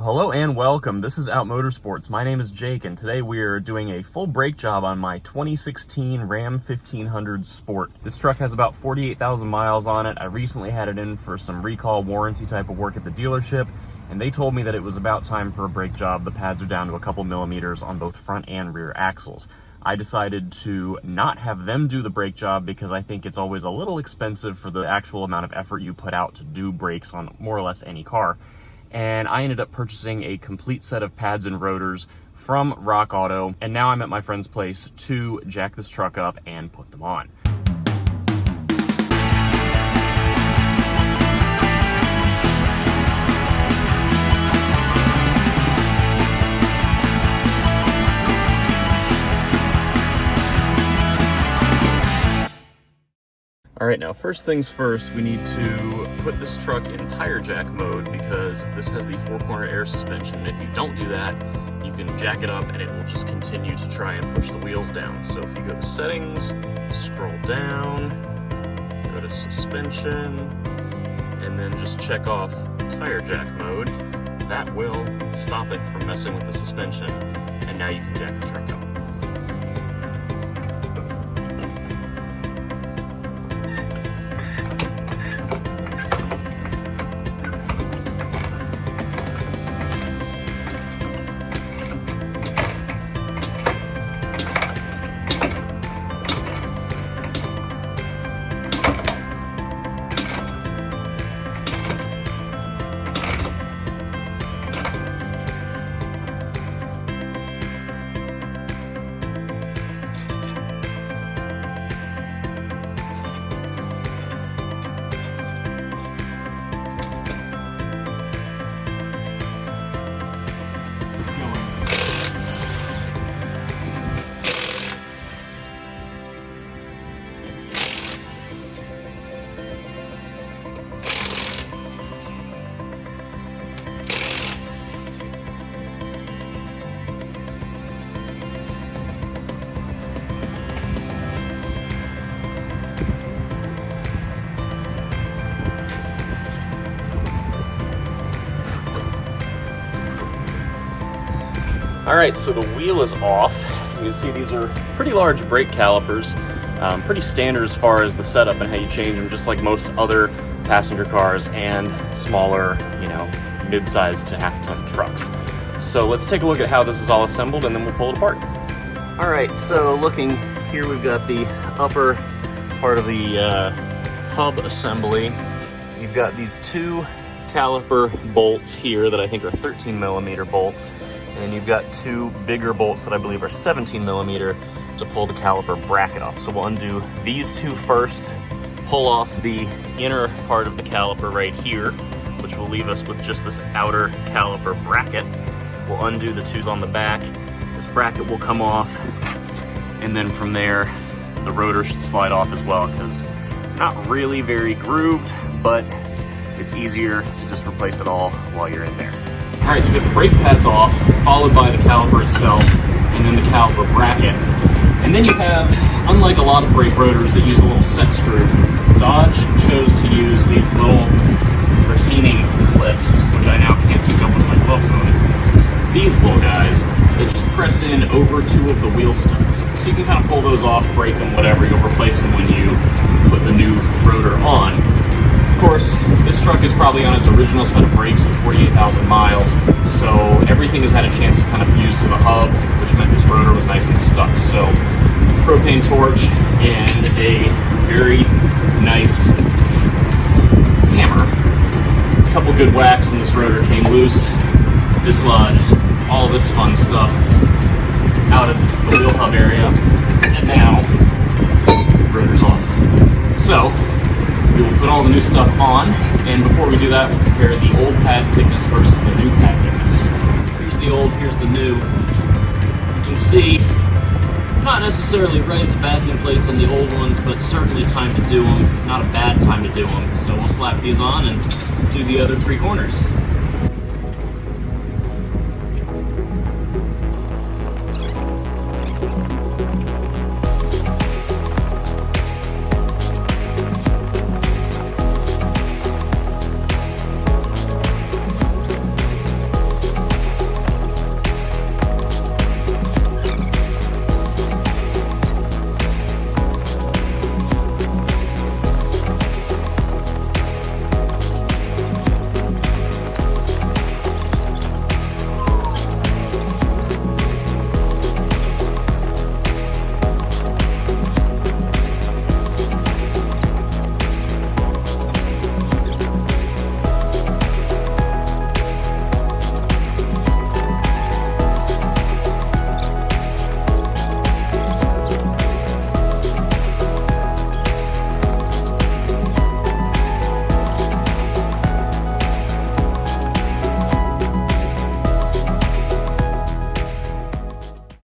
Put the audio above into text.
Hello and welcome. This is Out Motorsports. My name is Jake, and today we are doing a full brake job on my 2016 Ram 1500 Sport. This truck has about 48,000 miles on it. I recently had it in for some recall warranty type of work at the dealership, and they told me that it was about time for a brake job. The pads are down to a couple millimeters on both front and rear axles. I decided to not have them do the brake job because I think it's always a little expensive for the actual amount of effort you put out to do brakes on more or less any car. And I ended up purchasing a complete set of pads and rotors from Rock Auto, and now I'm at my friend's place to jack this truck up and put them on. All right, now first things first, we need to put this truck in tire jack mode because this has the four-corner air suspension. If you don't do that, you can jack it up and it will just continue to try and push the wheels down. So if you go to settings, scroll down, go to suspension, and then just check off tire jack mode, that will stop it from messing with the suspension, and now you can jack the truck up. All right, so the wheel is off. You can see these are pretty large brake calipers, pretty standard as far as the setup and how you change them, just like most other passenger cars and smaller, mid-sized to half-ton trucks. So let's take a look at how this is all assembled and then we'll pull it apart. All right, so looking here, we've got the upper part of the hub assembly. You've got these two caliper bolts here that I think are 13 millimeter bolts. And you've got two bigger bolts that I believe are 17 millimeter to pull the caliper bracket off. So we'll undo these two first, pull off the inner part of the caliper right here, which will leave us with just this outer caliper bracket. We'll undo the two on the back. This bracket will come off, and then from there, the rotor should slide off as well, because not really very grooved, but it's easier to just replace it all while you're in there. All right, so we have the brake pads off, followed by the caliper itself, and then the caliper bracket. And then you have, unlike a lot of brake rotors that use a little set screw, Dodge chose to use these little retaining clips, which I now can't pick up with my gloves on. These little guys, they just press in over two of the wheel studs. So you can kind of pull those off, break them, whatever. You'll replace them when you put the new rotor on. Of course, this truck is probably on its original set of brakes with 48,000 miles, so everything has had a chance to kind of fuse to the hub, which meant this rotor was nice and stuck. So, propane torch and a very nice hammer. A couple good whacks and this rotor came loose, dislodged all this fun stuff out of the wheel hub area, and now the rotor's off. So, we will put all the new stuff on, and before we do that, we'll compare the old pad thickness versus the new pad thickness. Here's the old, here's the new. You can see, not necessarily right at the backing plates on the old ones, but certainly time to do them. Not a bad time to do them. So we'll slap these on and do the other three corners.